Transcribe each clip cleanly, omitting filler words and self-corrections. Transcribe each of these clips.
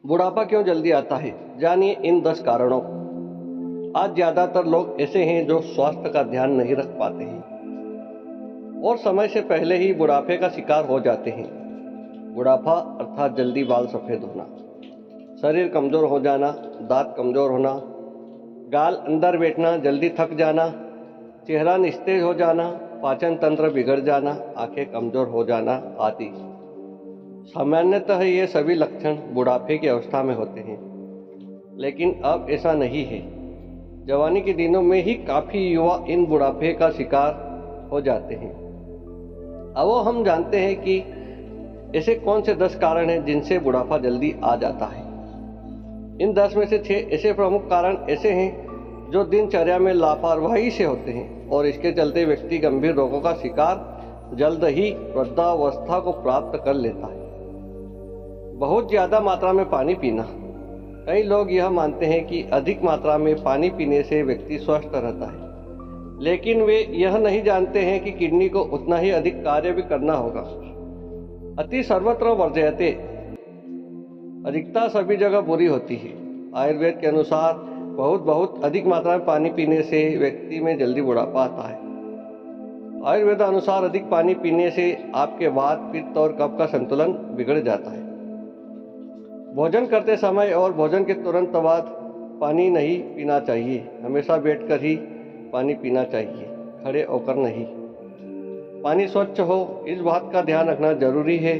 बुढ़ापा क्यों जल्दी आता है, जानिए इन 10 कारणों। आज ज़्यादातर लोग ऐसे हैं जो स्वास्थ्य का ध्यान नहीं रख पाते हैं और समय से पहले ही बुढ़ापे का शिकार हो जाते हैं। बुढ़ापा अर्थात जल्दी बाल सफ़ेद होना, शरीर कमज़ोर हो जाना, दांत कमज़ोर होना, गाल अंदर बैठना, जल्दी थक जाना, चेहरा निस्तेज हो जाना, पाचन तंत्र बिगड़ जाना, आंखें कमज़ोर हो जाना आदि। सामान्यतः ये सभी लक्षण बुढ़ापे की अवस्था में होते हैं, लेकिन अब ऐसा नहीं है। जवानी के दिनों में ही काफ़ी युवा इन बुढ़ापे का शिकार हो जाते हैं। अब हम जानते हैं कि ऐसे कौन से 10 कारण हैं जिनसे बुढ़ापा जल्दी आ जाता है। इन 10 में से 6 ऐसे प्रमुख कारण ऐसे हैं जो दिनचर्या में लापरवाही से होते हैं और इसके चलते व्यक्ति गंभीर रोगों का शिकार जल्द ही वृद्धावस्था को प्राप्त कर लेता है। बहुत ज़्यादा मात्रा में पानी पीना। कई लोग यह मानते हैं कि अधिक मात्रा में पानी पीने से व्यक्ति स्वस्थ रहता है, लेकिन वे यह नहीं जानते हैं कि किडनी को उतना ही अधिक कार्य भी करना होगा। अति सर्वत्र वर्जयते। अधिकता सभी जगह बुरी होती है। आयुर्वेद के अनुसार बहुत अधिक मात्रा में पानी पीने से व्यक्ति में जल्दी बुढ़ापा आता है। आयुर्वेद अनुसार अधिक पानी पीने से आपके वात, पित्त और कफ का संतुलन बिगड़ जाता है। भोजन करते समय और भोजन के तुरंत बाद पानी नहीं पीना चाहिए। हमेशा बैठकर ही पानी पीना चाहिए, खड़े होकर नहीं। पानी स्वच्छ हो, इस बात का ध्यान रखना जरूरी है।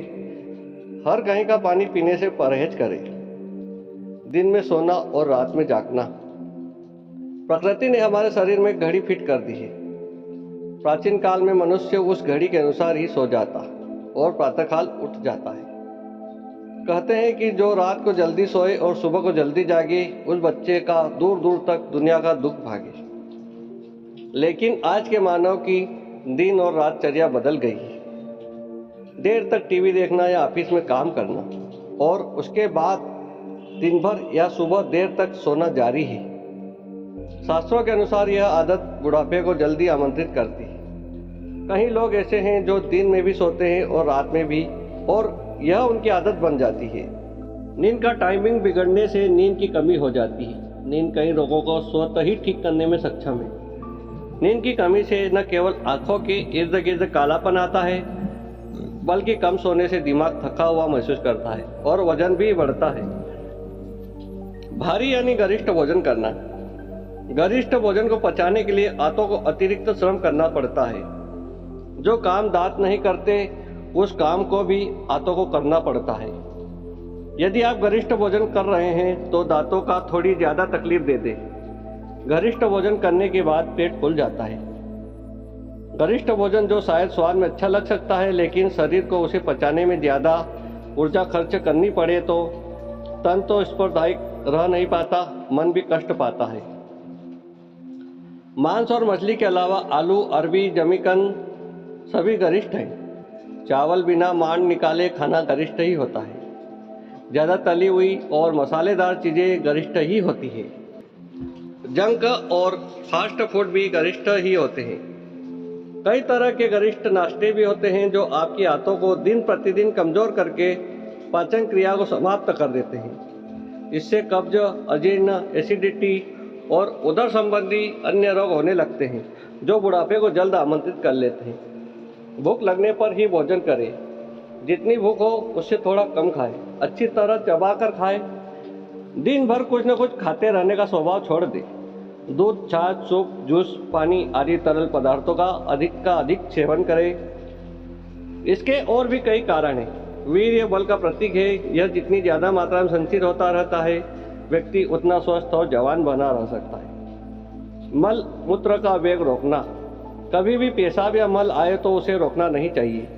हर कहीं का पानी पीने से परहेज करें। दिन में सोना और रात में जागना। प्रकृति ने हमारे शरीर में घड़ी फिट कर दी है। प्राचीन काल में मनुष्य उस घड़ी के अनुसार ही सो जाता और प्रातःकाल उठ जाता है। कहते हैं कि जो रात को जल्दी सोए और सुबह को जल्दी जागे, उस बच्चे का दूर दूर तक दुनिया का दुख भागे। लेकिन आज के मानव की दिन और रातचर्या बदल गई है। देर तक टीवी देखना या ऑफिस में काम करना और उसके बाद दिन भर या सुबह देर तक सोना जारी है। शास्त्रों के अनुसार यह आदत बुढ़ापे को जल्दी आमंत्रित करती है। कई लोग ऐसे हैं जो दिन में भी सोते हैं और रात में भी, और यह उनकी आदत बन जाती है। नींद का टाइमिंग बिगड़ने से नींद की कमी हो जाती है। नींद कई रोगों को स्वतः ही ठीक करने में सक्षम है। नींद की कमी से न केवल आंखों के इर्द गिर्द कालापन आता है, बल्कि कम सोने से दिमाग थका हुआ महसूस करता है और वजन भी बढ़ता है। भारी यानी गरिष्ठ भोजन करना। गरिष्ठ भोजन को पचाने के लिए आंतों को अतिरिक्त श्रम करना पड़ता है। जो काम दांत नहीं करते, उस काम को भी आंतों को करना पड़ता है। यदि आप गरिष्ठ भोजन कर रहे हैं तो दांतों का थोड़ी ज़्यादा तकलीफ दे दे। गरिष्ठ भोजन करने के बाद पेट फूल जाता है। गरिष्ठ भोजन जो शायद स्वाद में अच्छा लग सकता है, लेकिन शरीर को उसे पचाने में ज़्यादा ऊर्जा खर्च करनी पड़े तो तन तो स्फूर्तिदायक रह नहीं पाता, मन भी कष्ट पाता है। मांस और मछली के अलावा आलू, अरबी, जमीकन सभी गरिष्ठ हैं। चावल बिना मांड निकाले खाना गरिष्ठ ही होता है। ज़्यादा तली हुई और मसालेदार चीज़ें गरिष्ठ ही होती है। जंक और फास्ट फूड भी गरिष्ठ ही होते हैं। कई तरह के गरिष्ठ नाश्ते भी होते हैं जो आपकी आंतों को दिन प्रतिदिन कमज़ोर करके पाचन क्रिया को समाप्त कर देते हैं। इससे कब्ज, अजीर्ण, एसिडिटी और उदर संबंधी अन्य रोग होने लगते हैं जो बुढ़ापे को जल्द आमंत्रित कर लेते हैं। भूख लगने पर ही भोजन करें। जितनी भूख हो उससे थोड़ा कम खाएं। अच्छी तरह चबा कर खाएं। दिन भर कुछ न कुछ खाते रहने का स्वभाव छोड़ दें। दूध, छाछ, सूप, जूस, पानी आदि तरल पदार्थों का अधिक सेवन करें। इसके और भी कई कारण हैं। वीर्य बल का प्रतीक है। यह जितनी ज़्यादा मात्रा में संचित होता रहता है, व्यक्ति उतना स्वस्थ और जवान बना रह सकता है। मल मूत्र का वेग रोकना। कभी भी पेशाब या मल आए तो उसे रोकना नहीं चाहिए।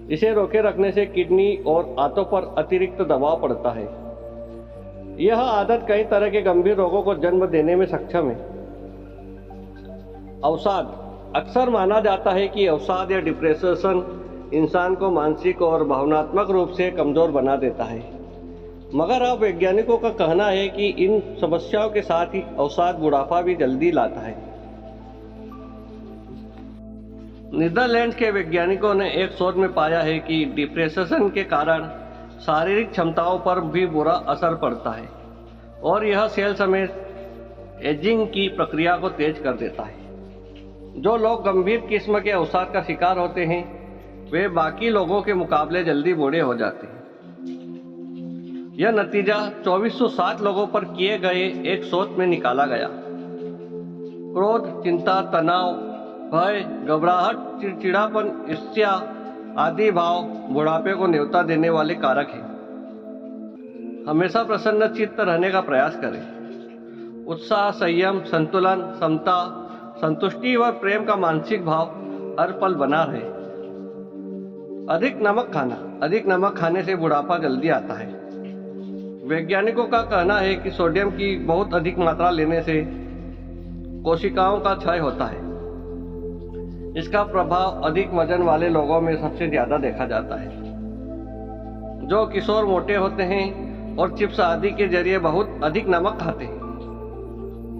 इसे रोके रखने से किडनी और आंतों पर अतिरिक्त दबाव पड़ता है। यह आदत कई तरह के गंभीर रोगों को जन्म देने में सक्षम है। अवसाद। अक्सर माना जाता है कि अवसाद या डिप्रेशन इंसान को मानसिक और भावनात्मक रूप से कमज़ोर बना देता है, मगर अब वैज्ञानिकों का कहना है कि इन समस्याओं के साथ ही अवसाद बुढ़ापा भी जल्दी लाता है। नीदरलैंड्स के वैज्ञानिकों ने एक शोध में पाया है कि डिप्रेशन के कारण शारीरिक क्षमताओं पर भी बुरा असर पड़ता है और यह सेल समेत एजिंग की प्रक्रिया को तेज कर देता है। जो लोग गंभीर किस्म के अवसाद का शिकार होते हैं वे बाकी लोगों के मुकाबले जल्दी बूढ़े हो जाते हैं। यह नतीजा 2407 लोगों पर किए गए एक शोध में निकाला गया। क्रोध, चिंता, तनाव, भय, घबराहट, चिड़चिड़ापन, ईर्ष्या आदि भाव बुढ़ापे को न्योता देने वाले कारक हैं। हमेशा प्रसन्न चित्त रहने का प्रयास करें। उत्साह, संयम, संतुलन, समता, संतुष्टि व प्रेम का मानसिक भाव हर पल बना रहे। अधिक नमक खाने से बुढ़ापा जल्दी आता है। वैज्ञानिकों का कहना है कि सोडियम की बहुत अधिक मात्रा लेने से कोशिकाओं का क्षय होता है। इसका प्रभाव अधिक वजन वाले लोगों में सबसे ज्यादा देखा जाता है। जो किशोर मोटे होते हैं और चिप्स आदि के जरिए बहुत अधिक नमक खाते हैं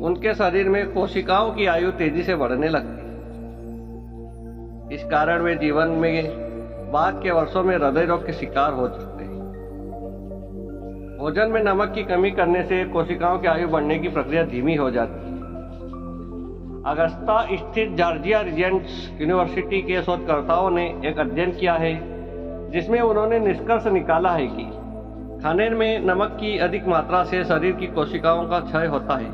उनके शरीर में कोशिकाओं की आयु तेजी से बढ़ने लगती है। इस कारण वे जीवन में बाद के वर्षों में हृदय रोग के शिकार हो सकते हैं। भोजन में नमक की कमी करने से कोशिकाओं की आयु बढ़ने की प्रक्रिया धीमी हो जाती है। अगस्ता स्थित जॉर्जिया रीजेंट्स यूनिवर्सिटी के शोधकर्ताओं ने एक अध्ययन किया है जिसमें उन्होंने निष्कर्ष निकाला है कि खाने में नमक की अधिक मात्रा से शरीर की कोशिकाओं का क्षय होता है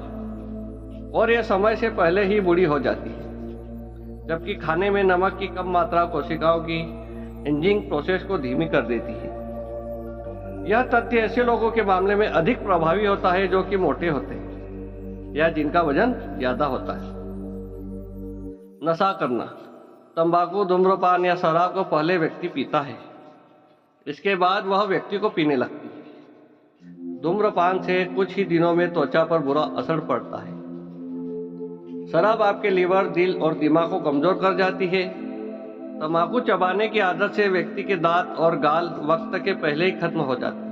और यह समय से पहले ही बूढ़ी हो जाती है, जबकि खाने में नमक की कम मात्रा कोशिकाओं की एजिंग प्रोसेस को धीमी कर देती है। यह तथ्य ऐसे लोगों के मामले में अधिक प्रभावी होता है जो कि मोटे होते हैं या जिनका वजन ज्यादा होता है। नशा करना, तंबाकू, धूम्रपान या शराब को पहले व्यक्ति पीता है, इसके बाद वह व्यक्ति को पीने लगती है। धूम्रपान से कुछ ही दिनों में त्वचा पर बुरा असर पड़ता है। शराब आपके लीवर, दिल और दिमाग को कमजोर कर जाती है। तंबाकू चबाने की आदत से व्यक्ति के दांत और गाल वक्त के पहले ही खत्म हो जाते हैं।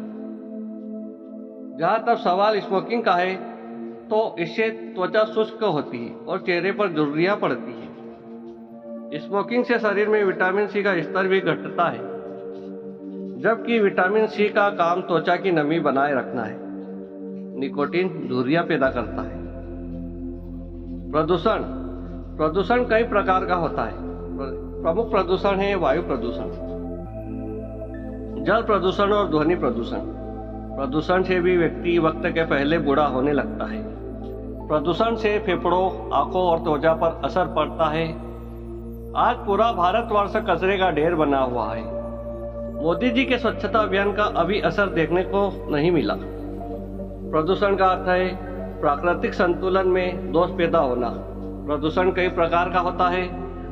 जहां तक सवाल स्मोकिंग का है तो इससे त्वचा शुष्क होती है और चेहरे पर झुर्रियां पड़ती है। स्मोकिंग से शरीर में विटामिन सी का स्तर भी घटता है, जबकि विटामिन सी का काम त्वचा की नमी बनाए रखना है। निकोटीन झुर्रियां पैदा करता है। प्रदूषण कई प्रकार का होता है। प्रमुख प्रदूषण है वायु प्रदूषण, जल प्रदूषण और ध्वनि प्रदूषण। प्रदूषण से भी व्यक्ति वक्त के पहले बूढ़ा होने लगता है। प्रदूषण से फेफड़ों, आंखों और त्वचा पर असर पड़ता है। आज पूरा भारतवर्ष कचरे का ढेर बना हुआ है। मोदी जी के स्वच्छता अभियान का अभी असर देखने को नहीं मिला। प्रदूषण का अर्थ है प्राकृतिक संतुलन में दोष पैदा होना। प्रदूषण कई प्रकार का होता है।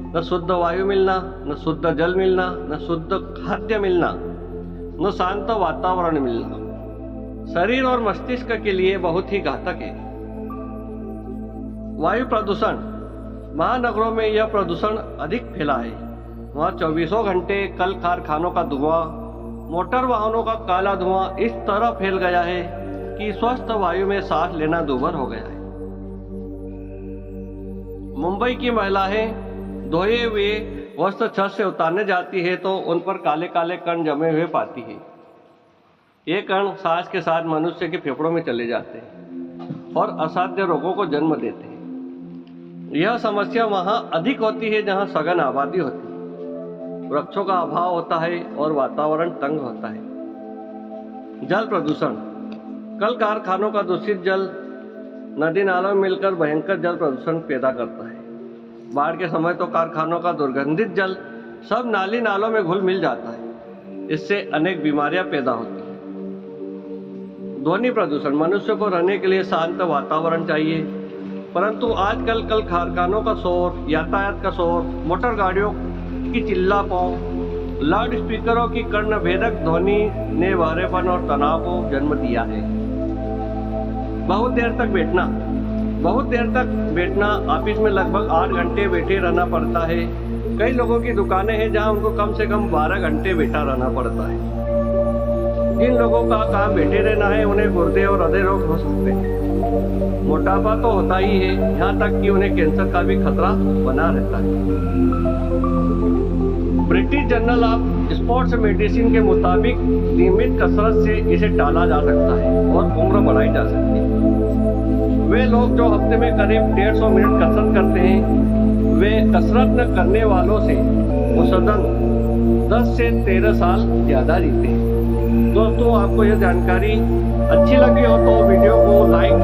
न शुद्ध वायु मिलना, न शुद्ध जल मिलना, न शुद्ध खाद्य मिलना, न शांत वातावरण मिलना। शरीर और मस्तिष्क के लिए बहुत ही घातक है। वायु प्रदूषण, महानगरों में यह प्रदूषण अधिक फैला है। वहाँ 24 घंटे कल कारखानों का धुआं, मोटर वाहनों का काला धुआं इस तरह फैल गया है कि स्वस्थ वायु में सांस लेना दूभर हो गया है। मुंबई की महिलाएं धोए हुए वस्त्र छत से उतारने जाती है तो उन पर काले काले कण जमे हुए पाती है। ये कण सांस के साथ मनुष्य के फेफड़ों में चले जाते हैं और असाध्य रोगों को जन्म देते हैं। यह समस्या वहां अधिक होती है जहां सघन आबादी होती है, वृक्षों का अभाव होता है और वातावरण तंग होता है। जल प्रदूषण, कल कारखानों का दूषित जल नदी नालों में मिलकर भयंकर जल प्रदूषण पैदा करता है। बाढ़ के समय तो कारखानों का दुर्गंधित जल सब नाली नालों में घुल मिल जाता है। इससे अनेक बीमारियां पैदा होती हैं। ध्वनि प्रदूषण, मनुष्य को रहने के लिए शांत वातावरण चाहिए, परंतु आजकल कल कारखानों का शोर, यातायात का शोर, मोटर गाड़ियों की चिल्लापन, लाउड स्पीकरों की कर्ण भेदक ध्वनि ने बहरेपन और तनाव को जन्म दिया है। बहुत देर तक बैठना, ऑफिस में लगभग 8 घंटे बैठे रहना पड़ता है। कई लोगों की दुकानें हैं जहां उनको कम से कम 12 घंटे बैठा रहना पड़ता है। जिन लोगों का काम बैठे रहना है उन्हें गुर्दे और हृदय रोग हो सकते हैं। मोटापा तो होता ही है, यहाँ तक कि उन्हें कैंसर का भी खतरा बना रहता है। British journal of sports medicine के मुताबिक नियमित कसरत से इसे टाला जा सकता है और उम्र बढ़ाई जा सकती है। वे लोग जो हफ्ते में करीब 150 मिनट कसरत करते हैं, वे कसरत न करने वालों से औसतन 10 से 13 साल ज़्यादा जीते हैं। दोस्तों, आपको यह जानकारी अच्छी लगी हो तो वीडियो को लाइक